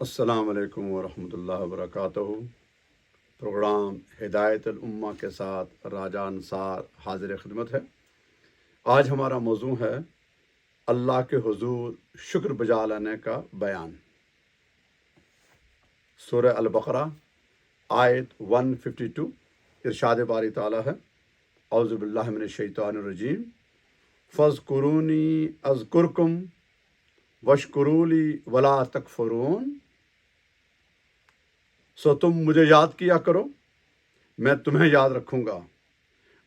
السلام علیکم ورحمۃ اللہ وبرکاتہ۔ پروگرام ہدایت الامہ کے ساتھ راجہ انصار حاضر خدمت ہے۔ آج ہمارا موضوع ہے اللہ کے حضور شکر بجا لانے کا بیان۔ سورہ البقرہ آیت 152 ارشاد باری تعالیٰ ہے، اعوذ باللہ من الشیطان الرجیم، فاذکرونی اذکرکم واشکروا لی ولا تکفرون۔ سو تم مجھے یاد کیا کرو، میں تمہیں یاد رکھوں گا،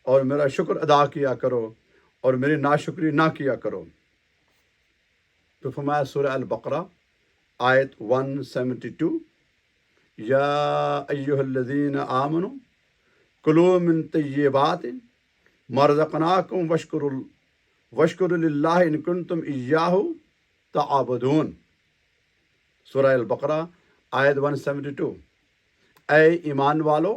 اور میرا شکر ادا کیا کرو اور میری ناشکری نہ کیا کرو۔ تو فرمایا سورہ البقرہ آیت 172، یا ایہا الذین آمنوا کلوا من طیبات ما رزقناکم واشکروا للہ ان کنتم ایاہ تعبدون۔ سورہ البقرہ آیت 172، اے ایمان والو،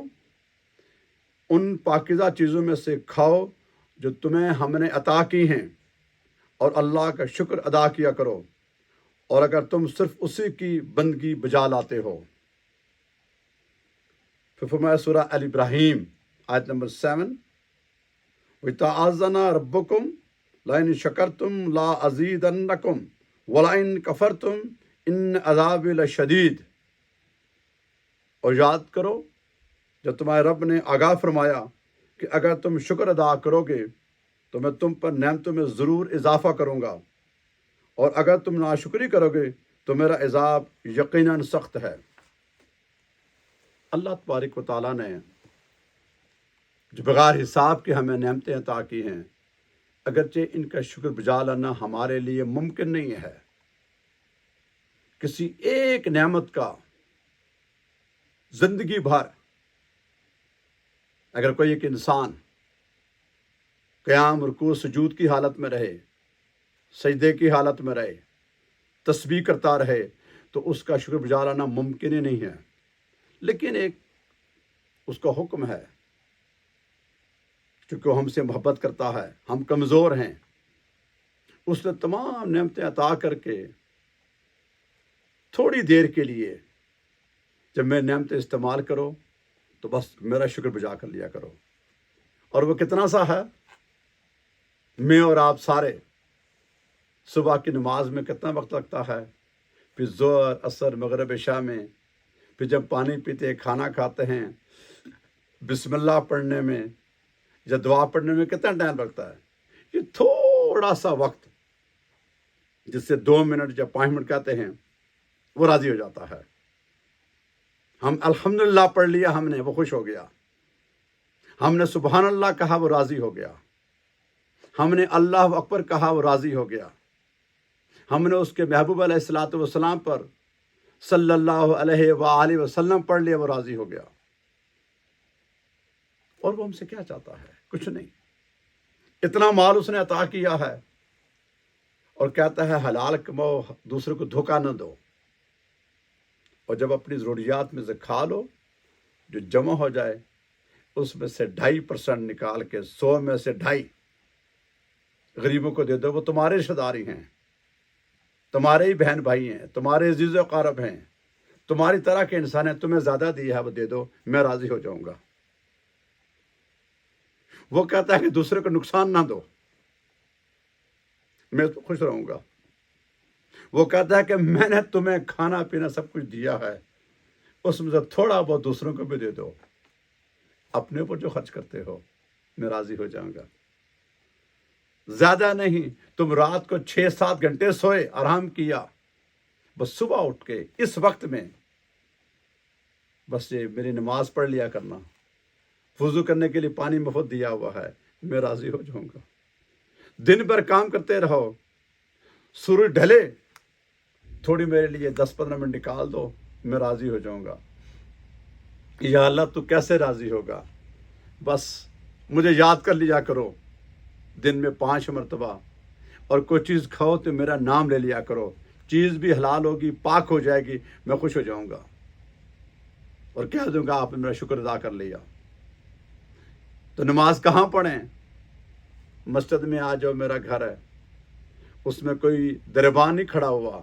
ان پاکیزہ چیزوں میں سے کھاؤ جو تمہیں ہم نے عطا کی ہیں، اور اللہ کا شکر ادا کیا کرو، اور اگر تم صرف اسی کی بندگی بجا لاتے ہو۔ پھر فرمایا سورہ ال ابراہیم آیت نمبر 7، وَتَعَاذَنَا رَبُّكُمْ لَئِن شَكَرْتُمْ لَأَزِيدَنَّكُمْ وَلَئِن كَفَرْتُمْ إِنَّ عَذَابِي لَشَدِيدٌ۔ اور یاد کرو جب تمہارے رب نے آگاہ فرمایا کہ اگر تم شکر ادا کرو گے تو میں تم پر نعمتوں میں ضرور اضافہ کروں گا، اور اگر تم ناشکری کرو گے تو میرا عذاب یقیناً سخت ہے۔ اللہ تبارک و تعالیٰ نے جو بغیر حساب کے ہمیں نعمتیں عطا کی ہیں، اگرچہ ان کا شکر بجا لانا ہمارے لیے ممکن نہیں ہے۔ کسی ایک نعمت کا زندگی بھر اگر کوئی ایک انسان قیام رکوع سجود کی حالت میں رہے، سجدے کی حالت میں رہے، تسبیح کرتا رہے، تو اس کا شکر بجا لانا ممکن ہی نہیں ہے۔ لیکن ایک اس کا حکم ہے، چونکہ وہ ہم سے محبت کرتا ہے، ہم کمزور ہیں، اس نے تمام نعمتیں عطا کر کے تھوڑی دیر کے لیے جب میں نعمتیں استعمال کرو تو بس میرا شکر بجا کر لیا کرو۔ اور وہ کتنا سا ہے؟ میں اور آپ سارے صبح کی نماز میں کتنا وقت لگتا ہے، پھر ظہر، عصر، مغرب، عشاء میں، پھر جب پانی پیتے، کھانا کھاتے ہیں، بسم اللہ پڑھنے میں یا دعا پڑھنے میں کتنا ٹائم لگتا ہے؟ یہ تھوڑا سا وقت جس سے 2 منٹ یا 5 منٹ کہتے ہیں وہ راضی ہو جاتا ہے۔ ہم الحمدللہ پڑھ لیا، ہم نے، وہ خوش ہو گیا۔ ہم نے سبحان اللہ کہا، وہ راضی ہو گیا۔ ہم نے اللہ اکبر کہا، وہ راضی ہو گیا۔ ہم نے اس کے محبوب علیہ الصلاۃ والسلام پر صلی اللہ علیہ وآلہ وسلم پڑھ لیا، وہ راضی ہو گیا۔ اور وہ ہم سے کیا چاہتا ہے؟ کچھ نہیں۔ اتنا مال اس نے عطا کیا ہے اور کہتا ہے حلال کماؤ، دوسرے کو دھوکہ نہ دو، اور جب اپنی ضروریات میں سے کھا لو، جو جمع ہو جائے اس میں سے 2.5% نکال کے 100 میں سے 2.5 غریبوں کو دے دو۔ وہ تمہارے رشتہ داری ہیں، تمہارے ہی بہن بھائی ہیں، تمہارے عزیز و اقارب ہیں، تمہاری طرح کے انسان ہیں، تمہیں زیادہ دیا ہے وہ دے دو، میں راضی ہو جاؤں گا۔ وہ کہتا ہے کہ دوسرے کو نقصان نہ دو، میں تو خوش رہوں گا۔ وہ کہتا ہے کہ میں نے تمہیں کھانا پینا سب کچھ دیا ہے، اس میں سے تھوڑا بہت دوسروں کو بھی دے دو، اپنے اوپر جو خرچ کرتے ہو میں راضی ہو جاؤں گا۔ زیادہ نہیں، تم رات کو 6-7 گھنٹے سوئے، آرام کیا، بس صبح اٹھ کے اس وقت میں بس یہ میری نماز پڑھ لیا کرنا، وضو کرنے کے لیے پانی مفت دیا ہوا ہے، میں راضی ہو جاؤں گا۔ دن بھر کام کرتے رہو، سورج ڈھلے تھوڑی میرے لیے 10-15 منٹ نکال دو، میں راضی ہو جاؤں گا۔ یا اللہ تو کیسے راضی ہوگا؟ بس مجھے یاد کر لیا کرو دن میں 5 مرتبہ، اور کوئی چیز کھاؤ تو میرا نام لے لیا کرو، چیز بھی حلال ہوگی، پاک ہو جائے گی، میں خوش ہو جاؤں گا اور کہہ دوں گا آپ نے میرا شکر ادا کر لیا۔ تو نماز کہاں پڑھیں؟ مسجد میں آ جاؤ، میرا گھر ہے، اس میں کوئی دربان نہیں کھڑا ہوا،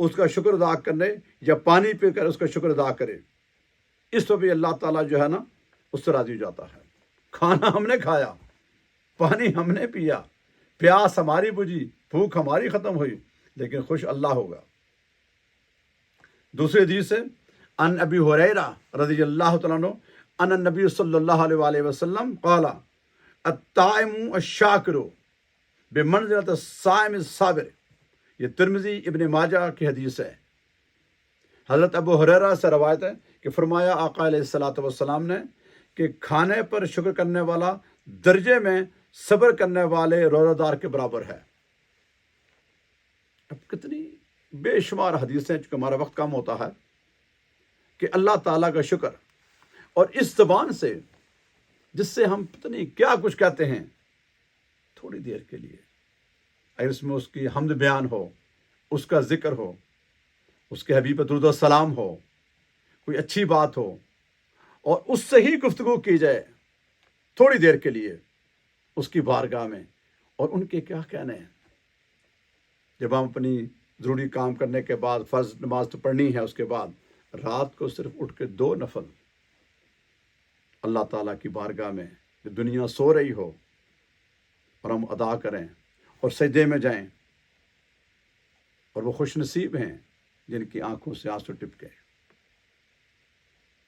اس کا شکر ادا کرنے یا پانی پی کر اس کا شکر ادا کرے، اس پر بھی اللہ تعالیٰ جو ہے نا اس سے راضی ہو جاتا ہے۔ کھانا ہم نے کھایا، پانی ہم نے پیا، پیاس ہماری بجھی، بھوک ہماری ختم ہوئی، لیکن خوش اللہ ہوگا۔ دوسری حدیث ہے ان ابی ہریرہ رضی اللہ تعالیٰ عنہ ان النبی صلی اللہ علیہ وآلہ وسلم قال الطائم الشاکر بمنزلۃ الصائم الصابر۔ یہ ترمذی ابن ماجہ کی حدیث ہے۔ حضرت ابو ہریرہ سے روایت ہے کہ فرمایا آقا علیہ الصلوۃ والسلام نے کہ کھانے پر شکر کرنے والا درجے میں صبر کرنے والے روزہ دار کے برابر ہے۔ اب کتنی بے شمار حدیثیں، چونکہ ہمارا وقت کم ہوتا ہے، کہ اللہ تعالیٰ کا شکر، اور اس زبان سے جس سے ہم پتہ نہیں کیا کچھ کہتے ہیں، تھوڑی دیر کے لیے اگر اس میں اس کی حمد بیان ہو، اس کا ذکر ہو، اس کے حبیب پر درود و سلام ہو، کوئی اچھی بات ہو، اور اس سے ہی گفتگو کی جائے تھوڑی دیر کے لیے اس کی بارگاہ میں، اور ان کے کیا کہنے ہیں۔ جب ہم اپنی ضروری کام کرنے کے بعد فرض نماز تو پڑھنی ہے، اس کے بعد رات کو صرف اٹھ کے 2 نفل اللہ تعالیٰ کی بارگاہ میں، جو دنیا سو رہی ہو، اور ہم ادا کریں اور سجدے میں جائیں، اور وہ خوش نصیب ہیں جن کی آنکھوں سے آنسو ٹپکے۔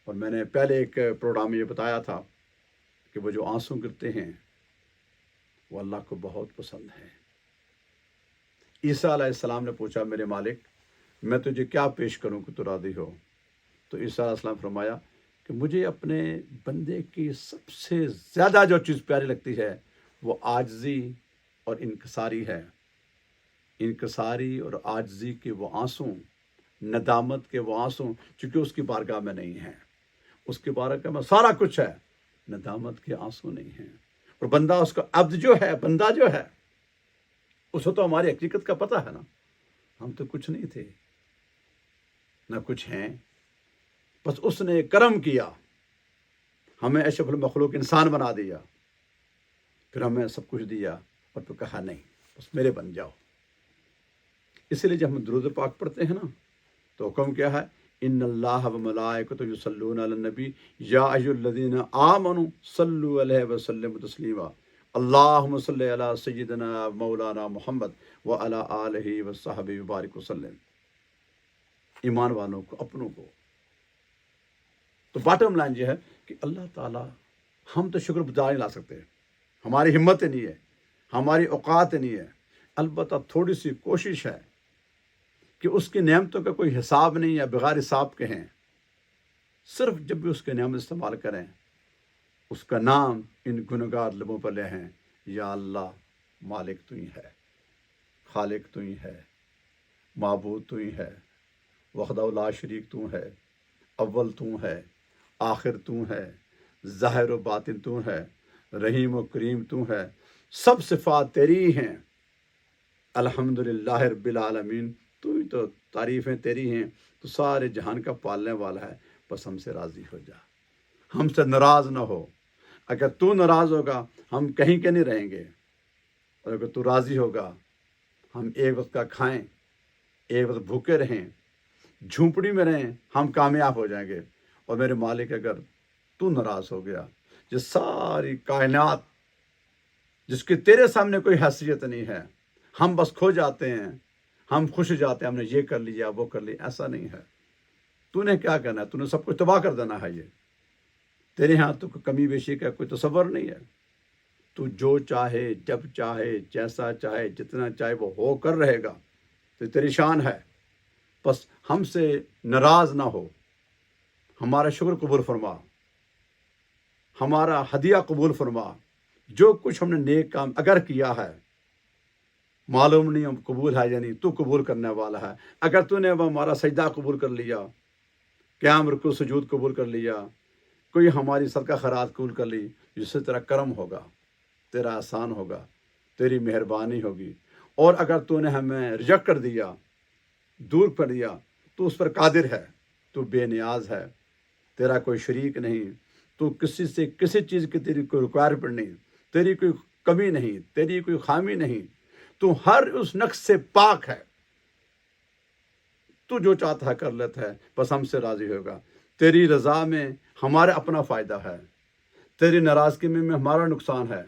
اور میں نے پہلے ایک پروگرام میں یہ بتایا تھا کہ وہ جو آنسو گرتے ہیں وہ اللہ کو بہت پسند ہے۔ عیسیٰ علیہ السلام نے پوچھا میرے مالک میں تجھے کیا پیش کروں کہ تو راضی ہو؟ تو عیسیٰ علیہ السلام فرمایا کہ مجھے اپنے بندے کی سب سے زیادہ جو چیز پیاری لگتی ہے وہ عاجزی اور انکساری ہے۔ انکساری اور عاجزی کے وہ آنسو، ندامت کے وہ آنسو، چونکہ اس کی بارگاہ میں نہیں ہیں، اس کی بارگاہ میں سارا کچھ ہے، ندامت کے آنسو نہیں ہیں۔ اور بندہ، اس کا عبد جو ہے، بندہ جو ہے، اس کو تو ہماری حقیقت کا پتہ ہے نا، ہم تو کچھ نہیں تھے نہ کچھ ہیں، بس اس نے کرم کیا، ہمیں اشرف المخلوق انسان بنا دیا، پھر ہمیں سب کچھ دیا، اور پھر کہا نہیں بس میرے بن جاؤ۔ اس لیے جب ہم درود پاک پڑھتے ہیں نا تو حکم کیا ہے، ان اللہ وملائکتہ یصلون علی النبی یا ایھا الذین آمنوا صلوا علیہ وسلموا تسلیما اللہم صلی علی سیدنا مولانا محمد وعلی آلہ وصحبہ وبارک وسلم۔ ایمان والوں کو، اپنوں کو۔ تو باٹم لائن یہ ہے کہ اللہ تعالیٰ، ہم تو شکر بجا نہیں لا سکتے، ہماری ہمت نہیں ہے، ہماری اوقات نہیں ہے، البتہ تھوڑی سی کوشش ہے کہ اس کی نعمتوں کا کوئی حساب نہیں ہے، بغیر حساب کے ہیں، صرف جب بھی اس کے نعمت استعمال کریں، اس کا نام ان گنہگار لبوں پر لے ہیں، یا اللہ مالک تو ہی ہے، خالق تو ہی ہے، معبود تو ہی ہے، وحدہ لا شریک تو ہے، اول تو ہے، آخر تو ہے، ظاہر و باطن تو ہے، رحیم و کریم تو ہے، سب صفات تیری ہیں، الحمدللہ رب العالمین، تو ہی تو تعریفیں تیری ہیں، تو سارے جہان کا پالنے والا ہے، بس ہم سے راضی ہو جا، ہم سے ناراض نہ ہو۔ اگر تو ناراض ہوگا ہم کہیں کے نہیں رہیں گے، اور اگر تو راضی ہوگا ہم ایک وقت کا کھائیں، ایک وقت بھوکے رہیں، جھونپڑی میں رہیں، ہم کامیاب ہو جائیں گے۔ اور میرے مالک اگر تو ناراض ہو گیا، یہ ساری کائنات جس کی تیرے سامنے کوئی حیثیت نہیں ہے، ہم بس کھو جاتے ہیں، ہم خوش ہو جاتے ہیں، ہم نے یہ کر لیا وہ کر لیا، ایسا نہیں ہے۔ تو نے کیا کرنا ہے؟ تو نے سب کچھ تباہ کر دینا ہے۔ یہ تیرے ہاں تو کمی بیشی کا کوئی تصور نہیں ہے۔ تو جو چاہے، جب چاہے، جیسا چاہے، جتنا چاہے وہ ہو کر رہے گا، تو تیری شان ہے۔ بس ہم سے ناراض نہ ہو، ہمارا شکر قبول فرما، ہمارا ہدیہ قبول فرما۔ جو کچھ ہم نے نیک کام اگر کیا ہے، معلوم نہیں ہم قبول ہے یا نہیں، تو قبول کرنے والا ہے۔ اگر تو نے وہ ہمارا سجدہ قبول کر لیا، قیام رکوع سجود قبول کر لیا، کوئی ہماری صدقہ خیرات قبول کر لی، جس سے تیرا کرم ہوگا، تیرا احسان ہوگا، تیری مہربانی ہوگی۔ اور اگر تو نے ہمیں ریجیکٹ کر دیا، دور کر دیا، تو اس پر قادر ہے، تو بے نیاز ہے، تیرا کوئی شریک نہیں، تو کسی سے کسی چیز کی تیری کوئی ریکوائرمنٹ نہیں، تیری کوئی کمی نہیں، تیری کوئی خامی نہیں، تو ہر اس نقص سے پاک ہے۔ تو جو چاہتا ہے کر لیتا ہے، بس ہم سے راضی ہوگا۔ تیری رضا میں ہمارا اپنا فائدہ ہے، تیری ناراضگی میں ہمارا نقصان ہے۔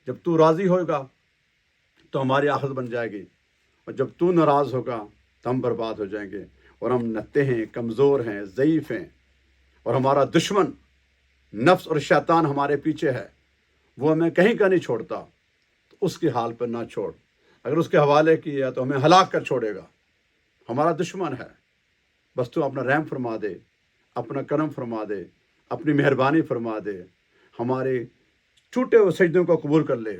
جب تو راضی ہوگا تو ہماری آخرت بن جائے گی، اور جب تو ناراض ہوگا تو ہم برباد ہو جائیں گے، اور ہم نہتے ہیں، کمزور ہیں، ضعیف ہیں، اور ہمارا دشمن نفس اور شیطان ہمارے پیچھے ہے، وہ ہمیں کہیں کا نہیں چھوڑتا۔ تو اس کے حال پر نہ چھوڑ، اگر اس کے حوالے کیا تو ہمیں ہلاک کر چھوڑے گا۔ ہمارا دشمن ہے، بس تو اپنا رحم فرما دے، اپنا کرم فرما دے، اپنی مہربانی فرما دے، ہمارے چھوٹے ہوئے سجدوں کو قبول کر لے،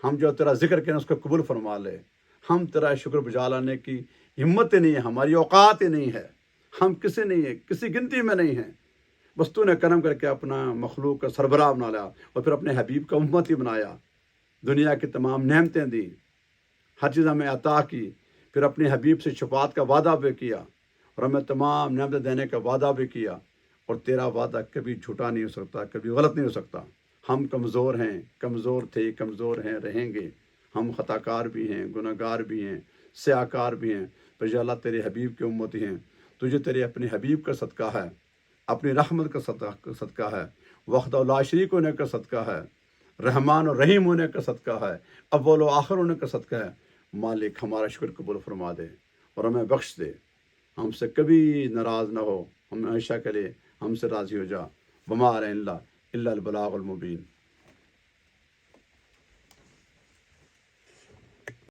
ہم جو تیرا ذکر کریں اس کو قبول فرما لے۔ ہم تیرا شکر بجا لانے کی ہمت ہی نہیں ہے، ہماری اوقات ہی نہیں ہے، ہم کسی نہیں ہیں، کسی گنتی میں نہیں ہیں۔ بس تو نے کرم کر کے اپنا مخلوق کا سربراہ بنا لیا، اور پھر اپنے حبیب کا امتی بنایا، دنیا کی تمام نعمتیں دی، ہر چیز ہمیں عطا کی، پھر اپنے حبیب سے شفاعت کا وعدہ بھی کیا، اور ہمیں تمام نعمتیں دینے کا وعدہ بھی کیا۔ اور تیرا وعدہ کبھی جھوٹا نہیں ہو سکتا، کبھی غلط نہیں ہو سکتا۔ ہم کمزور ہیں، کمزور تھے، کمزور ہیں، رہیں گے۔ ہم خطا کار بھی ہیں، گناہ گار بھی ہیں، سیاہ کار بھی ہیں، پر یا اللہ تیرے حبیب کے امتی ہیں۔ تجھے تیرے اپنے حبیب کا صدقہ ہے، اپنی رحمت کا صدقہ ہے، وحدہ لا شریک ہونے کا صدقہ ہے، رحمان و رحیم ہونے کا صدقہ ہے، اول و آخر ہونے کا صدقہ ہے۔ مالک ہمارا شکر قبول فرما دے اور ہمیں بخش دے، ہم سے کبھی ناراض نہ ہو، ہم ہمیشہ کے لیے ہم سے راضی ہو جا۔ وما علینا الا البلاغ المبین۔